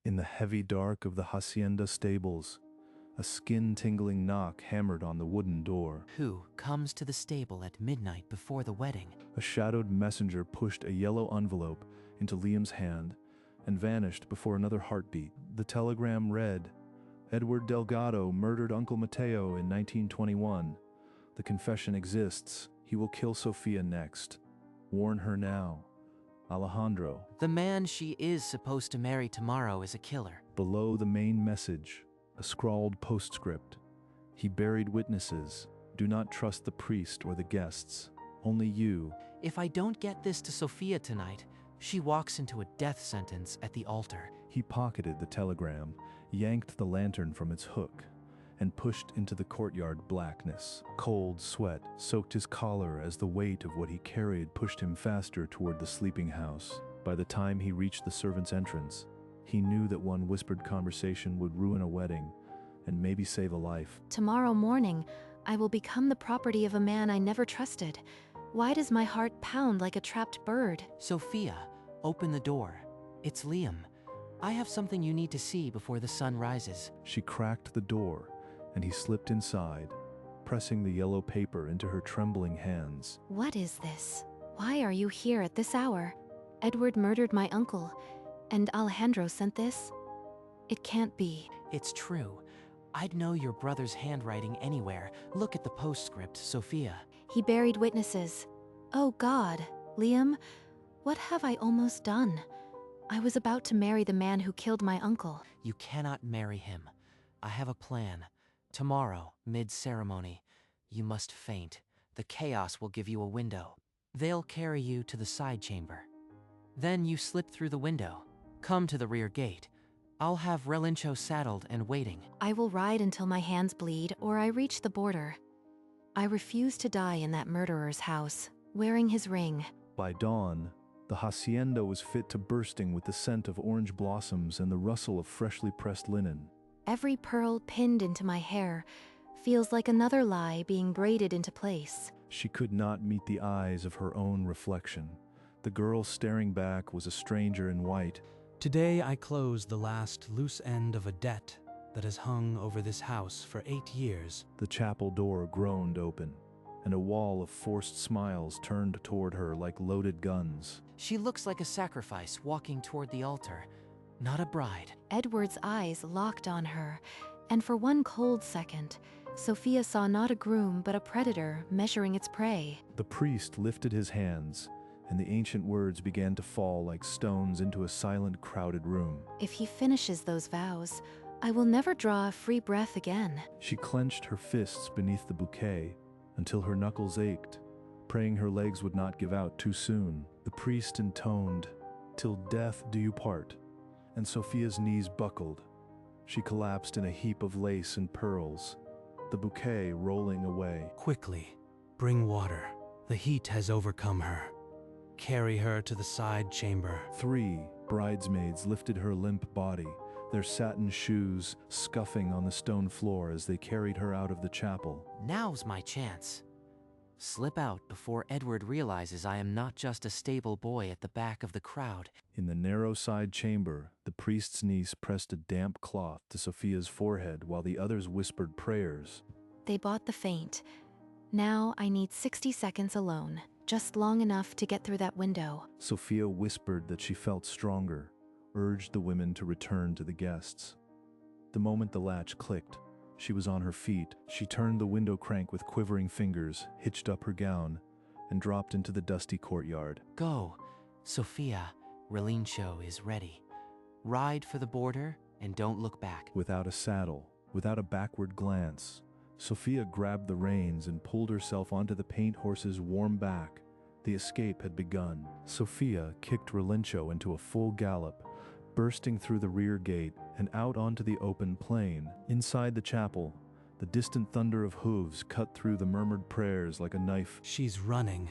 In the heavy dark of the hacienda stables, a skin-tingling knock hammered on the wooden door. Who comes to the stable at midnight before the wedding? A shadowed messenger pushed a yellow envelope into Liam's hand and vanished before another heartbeat. The telegram read, Edward Delgado murdered Uncle Mateo in 1921. The confession exists. He will kill Sofia next. Warn her now. Alejandro. The man she is supposed to marry tomorrow is a killer. Below the main message, a scrawled postscript. He buried witnesses. Do not trust the priest or the guests. Only you. If I don't get this to Sofia tonight, she walks into a death sentence at the altar. He pocketed the telegram, yanked the lantern from its hook, and pushed into the courtyard blackness. Cold sweat soaked his collar as the weight of what he carried pushed him faster toward the sleeping house. By the time he reached the servants' entrance, he knew that one whispered conversation would ruin a wedding and maybe save a life. Tomorrow morning, I will become the property of a man I never trusted. Why does my heart pound like a trapped bird? Sofia, open the door. It's Liam. I have something you need to see before the sun rises. She cracked the door, and he slipped inside, pressing the yellow paper into her trembling hands. What is this? Why are you here at this hour? Edward murdered my uncle, and Alejandro sent this? It can't be. It's true. I'd know your brother's handwriting anywhere. Look at the postscript, Sofia. He buried witnesses. Oh God, Liam, what have I almost done? I was about to marry the man who killed my uncle. You cannot marry him. I have a plan. Tomorrow, mid-ceremony, you must faint. The chaos will give you a window. They'll carry you to the side chamber. Then you slip through the window. Come to the rear gate. I'll have Relincho saddled and waiting. I will ride until my hands bleed or I reach the border. I refuse to die in that murderer's house, wearing his ring. By dawn, the hacienda was fit to bursting with the scent of orange blossoms and the rustle of freshly pressed linen. Every pearl pinned into my hair feels like another lie being braided into place. She could not meet the eyes of her own reflection. The girl staring back was a stranger in white. Today I close the last loose end of a debt that has hung over this house for 8 years. The chapel door groaned open, and a wall of forced smiles turned toward her like loaded guns. She looks like a sacrifice walking toward the altar, not a bride. Edward's eyes locked on her, and for one cold second, Sofia saw not a groom but a predator measuring its prey. The priest lifted his hands, and the ancient words began to fall like stones into a silent, crowded room. If he finishes those vows, I will never draw a free breath again. She clenched her fists beneath the bouquet until her knuckles ached, praying her legs would not give out too soon. The priest intoned, "Till death do you part," and Sofia's knees buckled. She collapsed in a heap of lace and pearls, the bouquet rolling away. Quickly, bring water. The heat has overcome her. Carry her to the side chamber. 3 bridesmaids lifted her limp body, their satin shoes scuffing on the stone floor as they carried her out of the chapel. Now's my chance. Slip out before Edward realizes I am not just a stable boy at the back of the crowd. In the narrow side chamber, the priest's niece pressed a damp cloth to Sofia's forehead while the others whispered prayers. They bought the faint. Now I need 60 seconds alone, just long enough to get through that window. Sofia whispered that she felt stronger, urged the women to return to the guests. The moment the latch clicked, she was on her feet. She turned the window crank with quivering fingers, hitched up her gown, and dropped into the dusty courtyard. Go, Sofia. Relincho is ready. Ride for the border and don't look back. Without a saddle, without a backward glance, Sofia grabbed the reins and pulled herself onto the paint horse's warm back. The escape had begun. Sofia kicked Relincho into a full gallop, bursting through the rear gate and out onto the open plain. Inside the chapel, the distant thunder of hooves cut through the murmured prayers like a knife. She's running.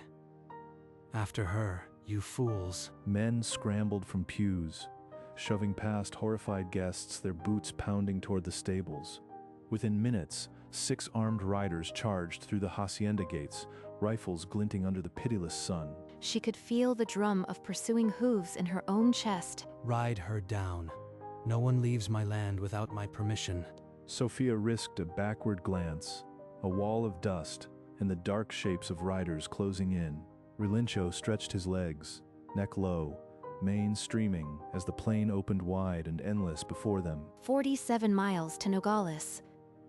After her, you fools. Men scrambled from pews, shoving past horrified guests, their boots pounding toward the stables. Within minutes, 6 armed riders charged through the hacienda gates, rifles glinting under the pitiless sun. She could feel the drum of pursuing hooves in her own chest. Ride her down. No one leaves my land without my permission. Sophia risked a backward glance, a wall of dust, and the dark shapes of riders closing in. Relincho stretched his legs, neck low, mane streaming as the plain opened wide and endless before them. 47 miles to Nogales.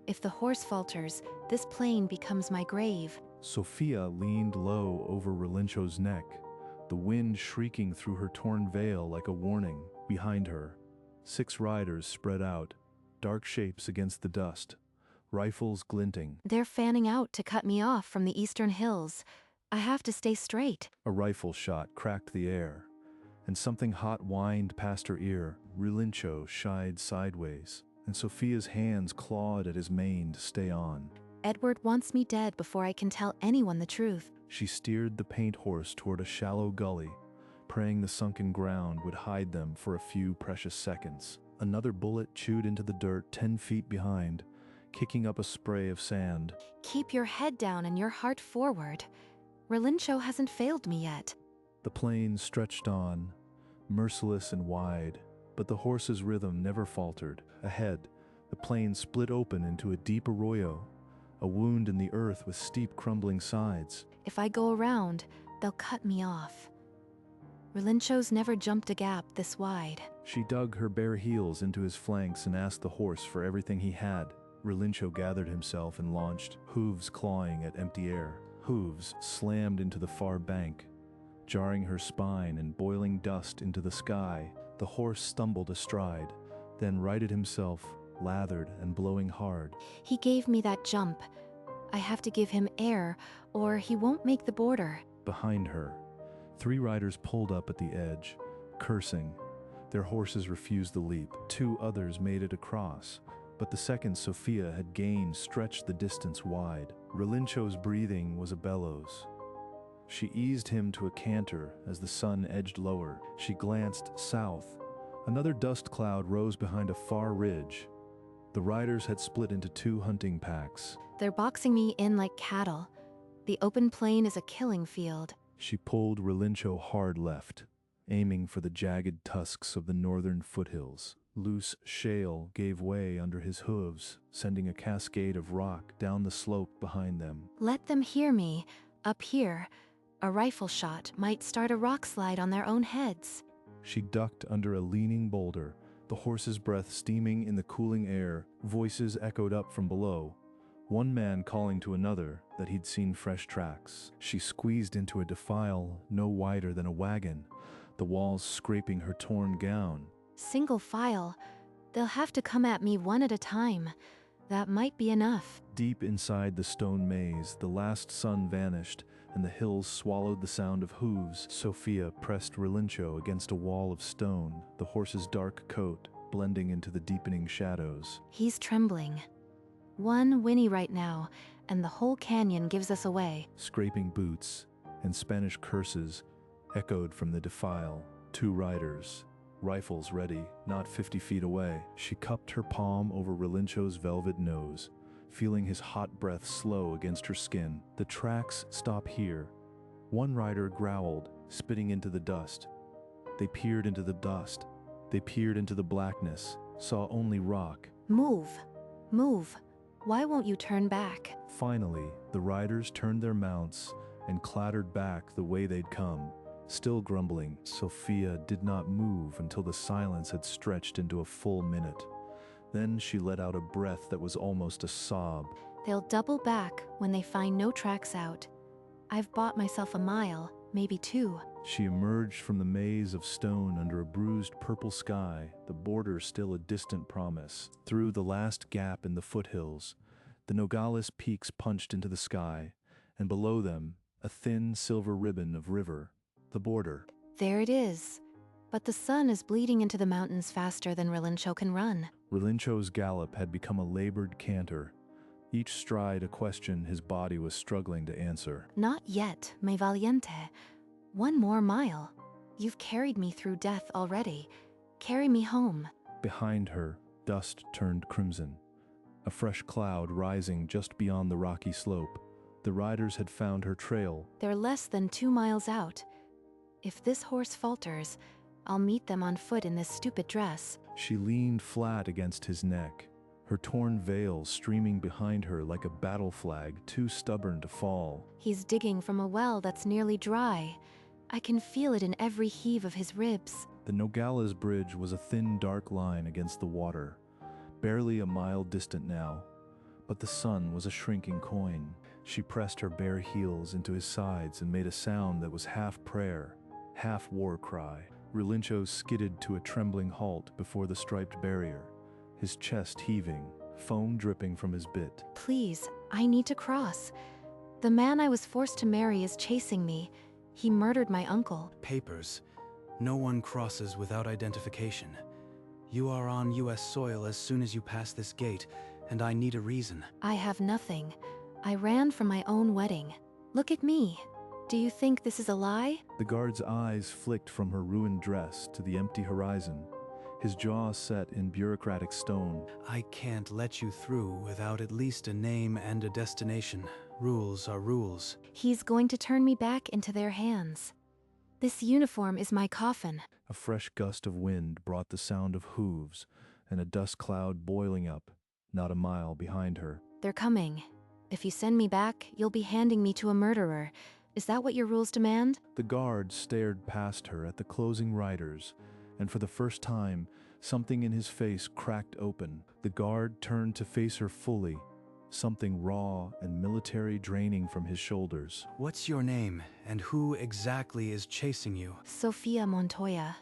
If the horse falters, this plain becomes my grave. Sophia leaned low over Relincho's neck, the wind shrieking through her torn veil like a warning. Behind her, 6 riders spread out, dark shapes against the dust, rifles glinting. They're fanning out to cut me off from the eastern hills. I have to stay straight. A rifle shot cracked the air, and something hot whined past her ear. Relincho shied sideways, and Sophia's hands clawed at his mane to stay on. Edward wants me dead before I can tell anyone the truth. She steered the paint horse toward a shallow gully, praying the sunken ground would hide them for a few precious seconds. Another bullet chewed into the dirt 10 feet behind, kicking up a spray of sand. Keep your head down and your heart forward. Relincho hasn't failed me yet. The plain stretched on, merciless and wide, but the horse's rhythm never faltered. Ahead, the plain split open into a deep arroyo, a wound in the earth with steep crumbling sides. If I go around, they'll cut me off. Relincho's never jumped a gap this wide. She dug her bare heels into his flanks and asked the horse for everything he had. Relincho gathered himself and launched, hooves clawing at empty air. Hooves slammed into the far bank, jarring her spine and boiling dust into the sky. The horse stumbled astride, then righted himself, lathered and blowing hard. He gave me that jump. I have to give him air, or he won't make the border. Behind her, 3 riders pulled up at the edge, cursing. Their horses refused the leap. 2 others made it across, but the second Sophia had gained stretched the distance wide. Relincho's breathing was a bellows. She eased him to a canter as the sun edged lower. She glanced south. Another dust cloud rose behind a far ridge. The riders had split into 2 hunting packs. They're boxing me in like cattle. The open plain is a killing field. She pulled Relincho hard left, aiming for the jagged tusks of the northern foothills. Loose shale gave way under his hooves, sending a cascade of rock down the slope behind them. Let them hear me. Up here, a rifle shot might start a rock slide on their own heads. She ducked under a leaning boulder, the horse's breath steaming in the cooling air. Voices echoed up from below, one man calling to another that he'd seen fresh tracks. She squeezed into a defile no wider than a wagon, the walls scraping her torn gown. Single file. They'll have to come at me one at a time. That might be enough. Deep inside the stone maze, the last sun vanished, and the hills swallowed the sound of hooves. Sophia pressed Relincho against a wall of stone, the horse's dark coat blending into the deepening shadows. He's trembling. One whinny right now, and the whole canyon gives us away. Scraping boots and Spanish curses echoed from the defile. 2 riders, rifles ready, not 50 feet away. She cupped her palm over Relincho's velvet nose, feeling his hot breath slow against her skin. The tracks stop here. One rider growled, spitting into the dust. They peered into the dust. They peered into the blackness, saw only rock. Move. Move. Why won't you turn back? Finally, the riders turned their mounts and clattered back the way they'd come. Still grumbling, Sophia did not move until the silence had stretched into a full minute. Then she let out a breath that was almost a sob. They'll double back when they find no tracks out. I've bought myself a mile, maybe 2. She emerged from the maze of stone under a bruised purple sky, the border still a distant promise. Through the last gap in the foothills, the Nogales peaks punched into the sky, and below them, a thin silver ribbon of river, the border. There it is. But the sun is bleeding into the mountains faster than Relincho can run. Relincho's gallop had become a labored canter, each stride a question his body was struggling to answer. Not yet, me valiente. 1 more mile. You've carried me through death already. Carry me home. Behind her, dust turned crimson, a fresh cloud rising just beyond the rocky slope. The riders had found her trail. They're less than 2 miles out. If this horse falters, I'll meet them on foot in this stupid dress. She leaned flat against his neck, her torn veil streaming behind her like a battle flag too stubborn to fall. He's digging from a well that's nearly dry. I can feel it in every heave of his ribs. The Nogales Bridge was a thin, dark line against the water, barely a mile distant now, but the sun was a shrinking coin. She pressed her bare heels into his sides and made a sound that was half prayer, half war cry. Relincho skidded to a trembling halt before the striped barrier, his chest heaving, foam dripping from his bit. Please, I need to cross. The man I was forced to marry is chasing me. He murdered my uncle. Papers. No one crosses without identification. You are on U.S. soil as soon as you pass this gate, and I need a reason. I have nothing. I ran from my own wedding. Look at me. Do you think this is a lie? The guard's eyes flicked from her ruined dress to the empty horizon, his jaw set in bureaucratic stone. I can't let you through without at least a name and a destination. Rules are rules. He's going to turn me back into their hands. This uniform is my coffin. A fresh gust of wind brought the sound of hooves and a dust cloud boiling up, not a mile behind her. They're coming. If you send me back, you'll be handing me to a murderer. Is that what your rules demand? The guard stared past her at the closing riders, and for the first time, something in his face cracked open. The guard turned to face her fully, something raw and military draining from his shoulders. What's your name, and who exactly is chasing you? Sofia Montoya.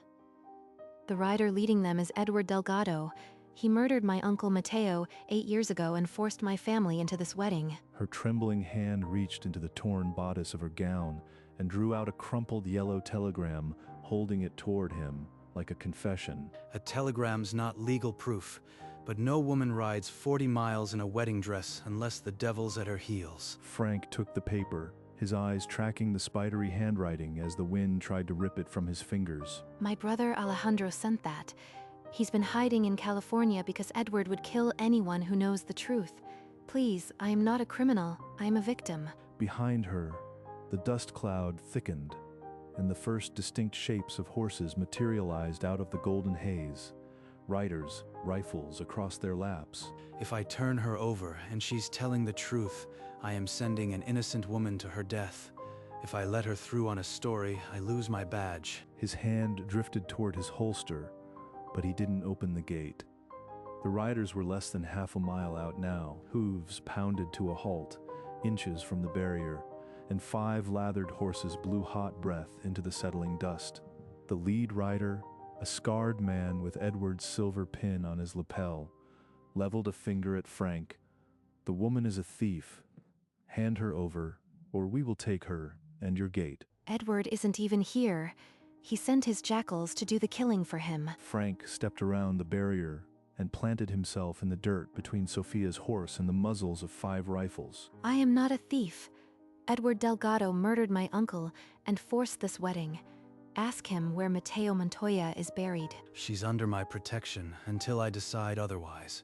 The rider leading them is Edward Delgado. He murdered my uncle Mateo 8 years ago and forced my family into this wedding. Her trembling hand reached into the torn bodice of her gown and drew out a crumpled yellow telegram, holding it toward him like a confession. A telegram's not legal proof, but no woman rides 40 miles in a wedding dress unless the devil's at her heels. Frank took the paper, his eyes tracking the spidery handwriting as the wind tried to rip it from his fingers. My brother Alejandro sent that. He's been hiding in California because Edward would kill anyone who knows the truth. Please, I am not a criminal. I am a victim. Behind her, the dust cloud thickened, and the first distinct shapes of horses materialized out of the golden haze. Riders, rifles across their laps. If I turn her over and she's telling the truth, I am sending an innocent woman to her death. If I let her through on a story, I lose my badge. His hand drifted toward his holster, but he didn't open the gate. The riders were less than half a mile out now, hooves pounded to a halt, inches from the barrier, and 5 lathered horses blew hot breath into the settling dust. The lead rider, a scarred man with Edward's silver pin on his lapel, leveled a finger at Frank. The woman is a thief. Hand her over, or we will take her and your gate. Edward isn't even here. He sent his jackals to do the killing for him. Frank stepped around the barrier and planted himself in the dirt between Sophia's horse and the muzzles of 5 rifles. I am not a thief. Edward Delgado murdered my uncle and forced this wedding. Ask him where Mateo Montoya is buried. She's under my protection until I decide otherwise.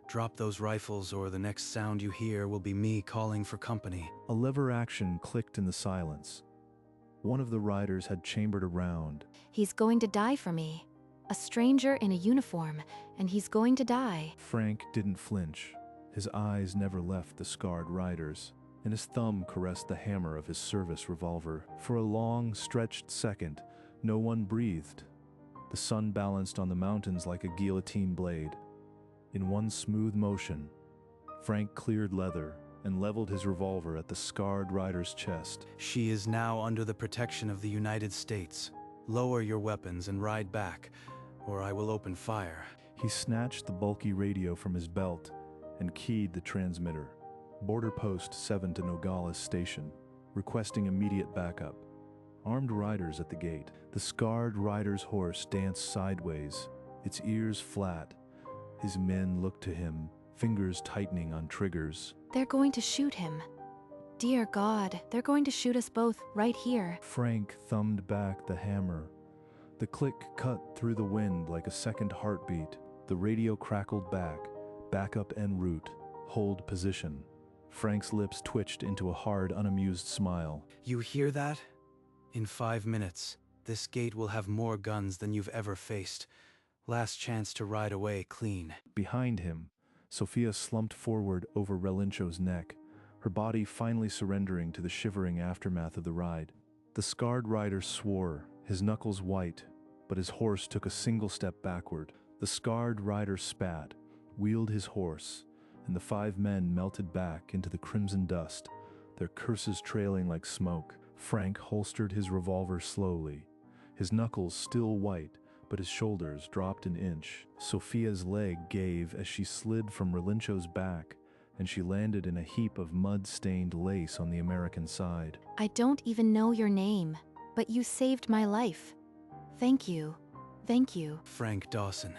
Drop those rifles or the next sound you hear will be me calling for company. A lever action clicked in the silence. One of the riders had chambered around. He's going to die for me. A stranger in a uniform, and he's going to die. Frank didn't flinch. His eyes never left the scarred riders, and his thumb caressed the hammer of his service revolver. For a long, stretched second, no one breathed. The sun balanced on the mountains like a guillotine blade. In one smooth motion, Frank cleared leather and leveled his revolver at the scarred rider's chest. She is now under the protection of the United States. Lower your weapons and ride back, or I will open fire. He snatched the bulky radio from his belt and keyed the transmitter. Border Post 7 to Nogales Station, requesting immediate backup. Armed riders at the gate. The scarred rider's horse danced sideways, its ears flat. His men looked to him, fingers tightening on triggers. They're going to shoot him. Dear God, they're going to shoot us both right here. Frank thumbed back the hammer. The click cut through the wind like a second heartbeat. The radio crackled back up en route, hold position. Frank's lips twitched into a hard, unamused smile. You hear that? In 5 minutes, this gate will have more guns than you've ever faced. Last chance to ride away clean. Behind him, Sophia slumped forward over Relincho's neck, her body finally surrendering to the shivering aftermath of the ride. The scarred rider swore, his knuckles white, but his horse took a single step backward. The scarred rider spat, wheeled his horse, and the 5 men melted back into the crimson dust, their curses trailing like smoke. Frank holstered his revolver slowly, his knuckles still white, but his shoulders dropped an inch. Sophia's leg gave as she slid from Relincho's back, and she landed in a heap of mud-stained lace on the American side. I don't even know your name, but you saved my life. Thank you. Thank you. Frank Dawson.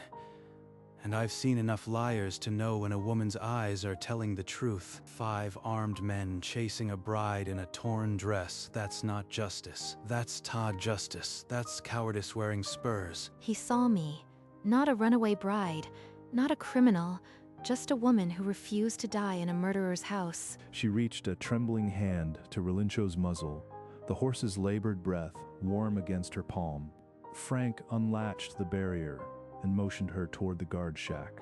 And I've seen enough liars to know when a woman's eyes are telling the truth. 5 armed men chasing a bride in a torn dress. That's not justice. That's Todd justice. That's cowardice wearing spurs. He saw me. Not a runaway bride, not a criminal, just a woman who refused to die in a murderer's house. She reached a trembling hand to Relincho's muzzle, the horse's labored breath warm against her palm. Frank unlatched the barrier and motioned her toward the guard shack.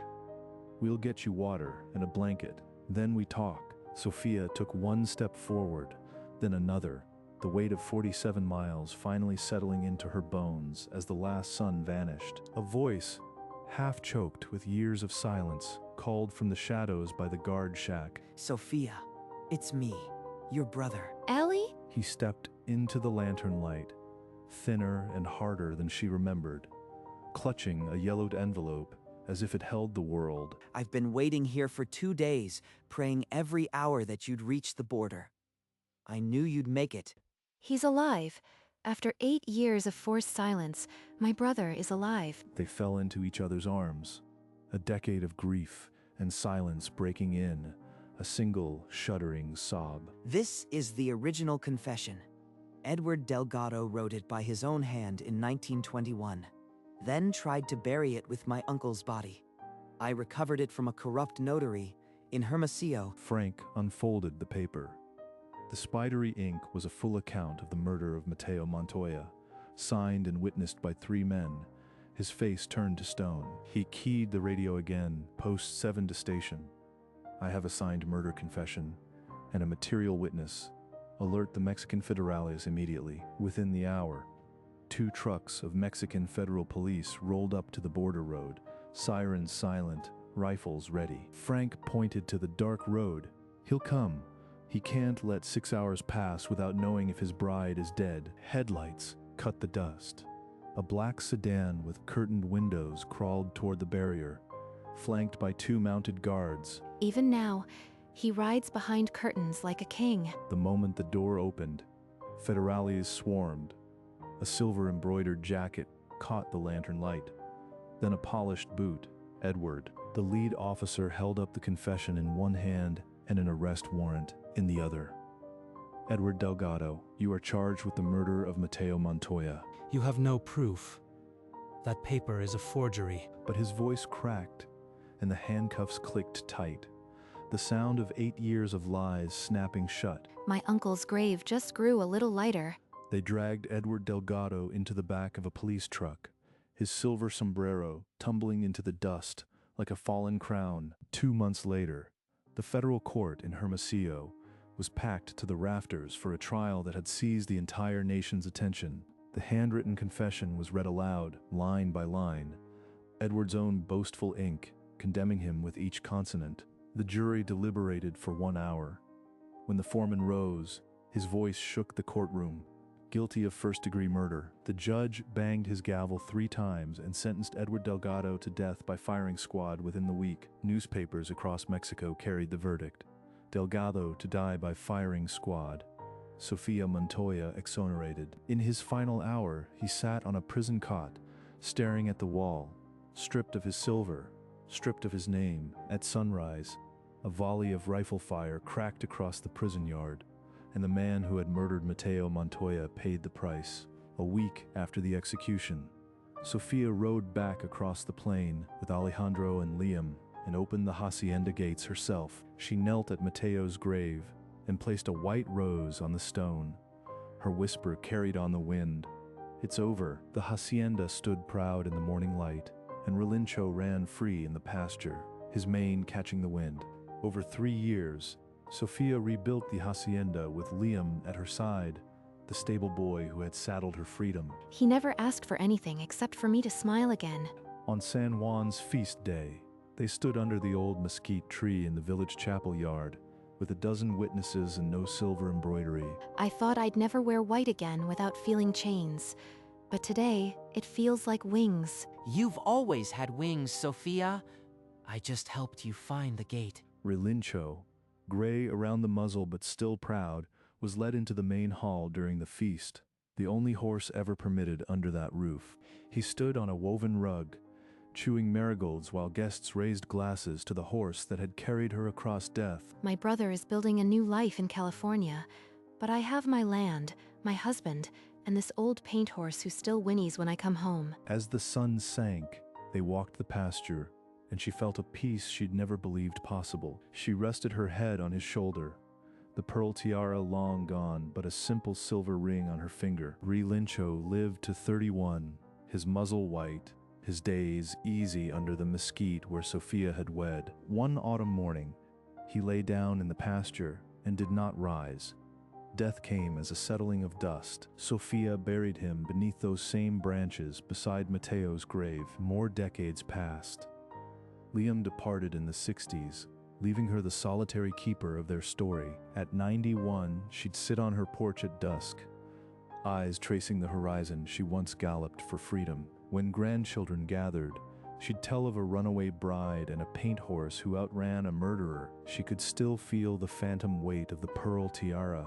We'll get you water and a blanket, then we talk. Sophia took 1 step forward, then another, the weight of 47 miles finally settling into her bones as the last sun vanished. A voice, half choked with years of silence, called from the shadows by the guard shack. Sophia, it's me, your brother. Ellie? He stepped into the lantern light, thinner and harder than she remembered, clutching a yellowed envelope as if it held the world. I've been waiting here for 2 days, praying every hour that you'd reach the border. I knew you'd make it. He's alive. After 8 years of forced silence, my brother is alive. They fell into each other's arms, a decade of grief and silence breaking in, a single shuddering sob. This is the original confession. Edward Delgado wrote it by his own hand in 1921, then tried to bury it with my uncle's body. I recovered it from a corrupt notary in Hermosillo. Frank unfolded the paper. The spidery ink was a full account of the murder of Mateo Montoya, signed and witnessed by 3 men. His face turned to stone. He keyed the radio again, post 7 to station. I have a signed murder confession and a material witness. Alert the Mexican federales immediately. Within the hour, 2 trucks of Mexican federal police rolled up to the border road, sirens silent, rifles ready. Frank pointed to the dark road. He'll come. He can't let 6 hours pass without knowing if his bride is dead. Headlights cut the dust. A black sedan with curtained windows crawled toward the barrier, flanked by 2 mounted guards. Even now, he rides behind curtains like a king. The moment the door opened, federales swarmed. A silver-embroidered jacket caught the lantern light, then a polished boot. Edward, the lead officer, held up the confession in one hand and an arrest warrant in the other. Edward Delgado, you are charged with the murder of Mateo Montoya. You have no proof. That paper is a forgery. But his voice cracked, and the handcuffs clicked tight, the sound of 8 years of lies snapping shut. My uncle's grave just grew a little lighter. They dragged Edward Delgado into the back of a police truck, his silver sombrero tumbling into the dust like a fallen crown. 2 months later, the federal court in Hermosillo was packed to the rafters for a trial that had seized the entire nation's attention. The handwritten confession was read aloud, line by line, Edward's own boastful ink condemning him with each consonant. The jury deliberated for 1 hour. When the foreman rose, his voice shook the courtroom. Guilty of first-degree murder, the judge banged his gavel 3 times and sentenced Edward Delgado to death by firing squad within the week. Newspapers across Mexico carried the verdict. Delgado to die by firing squad. Sofia Montoya exonerated. In his final hour, he sat on a prison cot, staring at the wall, stripped of his silver, stripped of his name. At sunrise, a volley of rifle fire cracked across the prison yard, and the man who had murdered Mateo Montoya paid the price. A week after the execution, Sofia rode back across the plain with Alejandro and Liam and opened the hacienda gates herself. She knelt at Mateo's grave and placed a white rose on the stone. Her whisper carried on the wind. It's over. The hacienda stood proud in the morning light, and Relincho ran free in the pasture, his mane catching the wind. Over 3 years, Sophia rebuilt the hacienda with Liam at her side, the stable boy who had saddled her freedom. He never asked for anything except for me to smile again. On San Juan's feast day, they stood under the old mesquite tree in the village chapel yard, with a dozen witnesses and no silver embroidery. I thought I'd never wear white again without feeling chains. But today, it feels like wings. You've always had wings, Sophia. I just helped you find the gate. Relincho, gray around the muzzle but still proud, was led into the main hall during the feast, the only horse ever permitted under that roof. He stood on a woven rug, chewing marigolds while guests raised glasses to the horse that had carried her across death. My brother is building a new life in California, but I have my land, my husband, and this old paint horse who still whinnies when I come home. As the sun sank, they walked the pasture, and she felt a peace she'd never believed possible. She rested her head on his shoulder, the pearl tiara long gone, but a simple silver ring on her finger. Relincho lived to 31, his muzzle white, his days easy under the mesquite where Sophia had wed. One autumn morning, he lay down in the pasture and did not rise. Death came as a settling of dust. Sophia buried him beneath those same branches beside Mateo's grave. More decades passed. Liam departed in the 60s, leaving her the solitary keeper of their story. At 91, she'd sit on her porch at dusk, eyes tracing the horizon she once galloped for freedom. When grandchildren gathered, she'd tell of a runaway bride and a paint horse who outran a murderer. She could still feel the phantom weight of the pearl tiara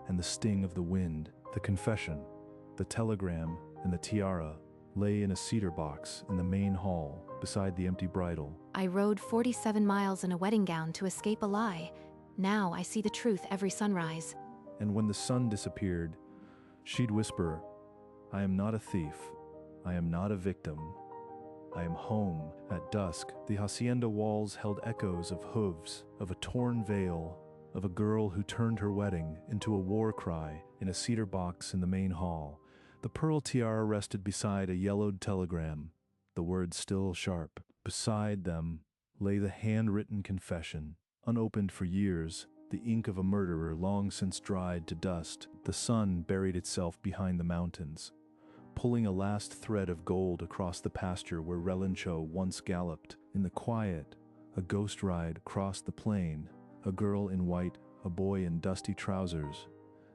and the sting of the wind. The confession, the telegram, and the tiara lay in a cedar box in the main hall beside the empty bridle. I rode 47 miles in a wedding gown to escape a lie. Now I see the truth every sunrise. And when the sun disappeared, she'd whisper, "I am not a thief. I am not a victim. I am home." At dusk, the hacienda walls held echoes of hooves, of a torn veil, of a girl who turned her wedding into a war cry in a cedar box in the main hall. The pearl tiara rested beside a yellowed telegram, the words still sharp. Beside them lay the handwritten confession, unopened for years, the ink of a murderer long since dried to dust. The sun buried itself behind the mountains, pulling a last thread of gold across the pasture where Relincho once galloped. In the quiet, a ghost ride crossed the plain, a girl in white, a boy in dusty trousers,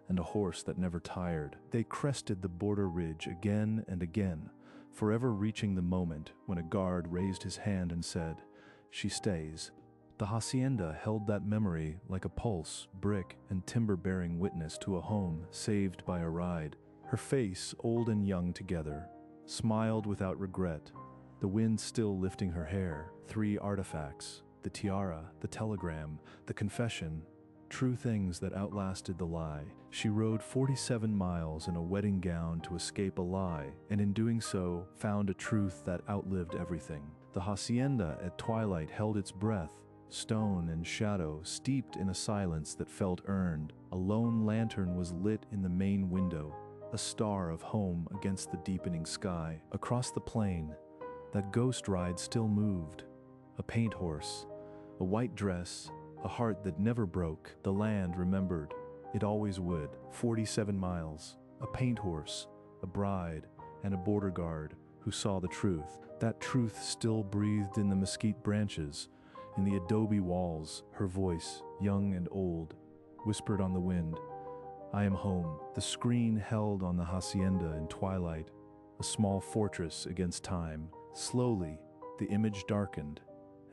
and a horse that never tired. They crested the border ridge again and again, forever reaching the moment when a guard raised his hand and said, "She stays." The hacienda held that memory like a pulse, brick, and timber bearing witness to a home saved by a ride. Her face, old and young together, smiled without regret, the wind still lifting her hair. 3 artifacts, the tiara, the telegram, the confession, true things that outlasted the lie. She rode 47 miles in a wedding gown to escape a lie, and in doing so, found a truth that outlived everything. The hacienda at twilight held its breath, stone and shadow steeped in a silence that felt earned. A lone lantern was lit in the main window, a star of home against the deepening sky. Across the plain, that ghost ride still moved. A paint horse, a white dress, a heart that never broke. The land remembered. It always would. 47 miles, a paint horse, a bride, and a border guard who saw the truth. That truth still breathed in the mesquite branches, in the adobe walls. Her voice, young and old, whispered on the wind, "I am home." The screen held on the hacienda in twilight, a small fortress against time. Slowly, the image darkened,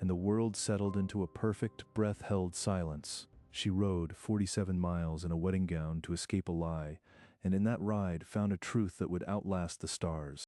and the world settled into a perfect, breath-held silence. She rode 47 miles in a wedding gown to escape a lie, and in that ride found a truth that would outlast the stars.